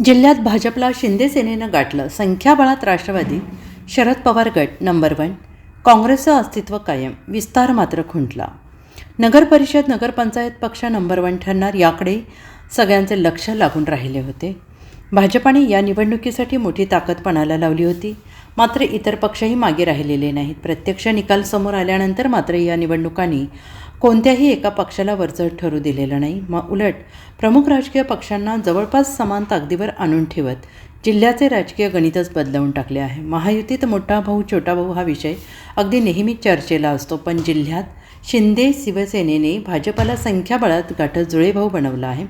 जिल्ह्यात भाजपला शिंदे सेनेनं गाठलं. संख्याबळात राष्ट्रवादी, शरद पवार गट नंबर 1. काँग्रेसचं अस्तित्व कायम, विस्तार मात्र खुंटला. नगरपरिषद नगरपंचायत पक्ष नंबर 1 ठरणार याकडे सगळ्यांचे लक्ष लागून राहिले होते. भाजपाने या निवडणुकीसाठी मोठी ताकद पणाला लावली होती. मात्र इतर पक्षही मागे राहिलेले नाहीत. प्रत्यक्ष निकाल समोर आल्यानंतर मात्र या निवडणुकांनी कोणत्याही एका पक्षाला वरचढ ठरू दिलेलं नाही. उलट प्रमुख राजकीय पक्षांना जवळपास समान ताकदीवर आणून ठेवत जिल्ह्याचे राजकीय गणितच बदलवून टाकले आहे. महायुतीत मोठा भाऊ छोटा भाऊ हा विषय अगदी नेहमीच चर्चेला असतो, पण जिल्ह्यात शिंदे शिवसेनेने भाजपाला संख्याबळात गाठत जुळेभाऊ बनवला आहे.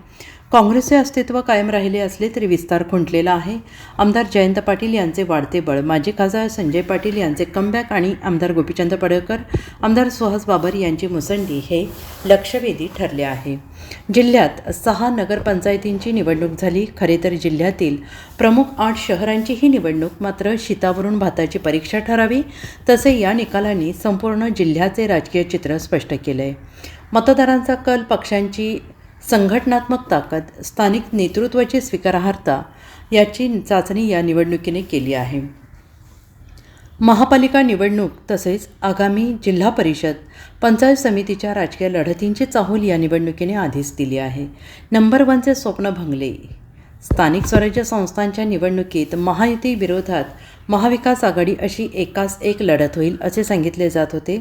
काँग्रेसचे अस्तित्व कायम राहिले असले तरी विस्तार खुंटलेला आहे. आमदार जयंत पाटील यांचे वाढते बळ, माजी खासदार संजय पाटील यांचे कमबॅक आणि आमदार गोपीचंद पडळकर, आमदार सुहास बाबर यांची मुसंडी हे लक्षवेधी ठरले आहे. जिल्ह्यात 6 नगरपंचायतींची निवडणूक झाली. खरे तर जिल्ह्यातील प्रमुख 8 शहरांचीही निवडणूक मात्र शीतावरून भाताची परीक्षा ठरावी तसे या निकालांनी संपूर्ण जिल्ह्याचे राजकीय चित्र स्पष्ट केलं आहे. मतदारांचा कल, पक्षांची संघटनात्मक ताकद, स्थानिक नेतृत्वाची स्वीकारार्हता याची चाचणी या निवडणुकीने केली आहे. महापालिका निवडणूक तसेच आगामी जिल्हा परिषद, पंचायत समितीच्या राजकीय लढतींची चाहूल या निवडणुकीने आधीच दिली आहे. नंबर 1चे स्वप्न भंगले. स्थानिक स्वराज्य संस्थांच्या निवडणुकीत महायुती विरोधात महाविकास आघाडी अशी एकास एक लढत होईल असे सांगितले जात होते.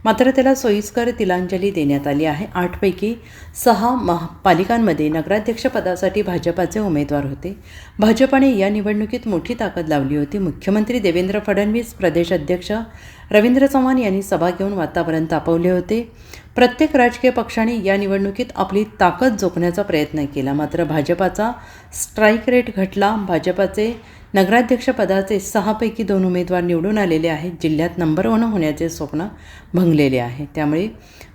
मात्र त्याला सोयीस्कर तिलांजली देण्यात आली आहे. 8 पैकी 6 पालिकांमध्ये नगराध्यक्षपदासाठी भाजपाचे उमेदवार होते. भाजपाने या निवडणुकीत मोठी ताकद लावली होती. मुख्यमंत्री देवेंद्र फडणवीस, प्रदेश अध्यक्ष रवींद्र चव्हाण यांनी सभा घेऊन वातावरण तापवले होते. प्रत्येक राजकीय पक्षाने या निवडणुकीत आपली ताकद जोखण्याचा प्रयत्न केला. मात्र भाजपाचा स्ट्राईक रेट घटला. भाजपाचे नगराध्यक्षपदाचे 6 पैकी 2 उमेदवार निवडून आलेले आहेत. जिल्ह्यात नंबर 1 होण्याचे स्वप्न भंगलेले आहे. त्यामुळे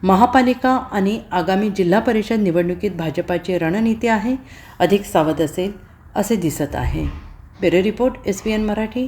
महापालिका आणि आगामी जिल्हा परिषद निवडणुकीत भाजपाची रणनीती आहे अधिक सावध असेल असे दिसत आहे. Bureau report, SBN Marathi.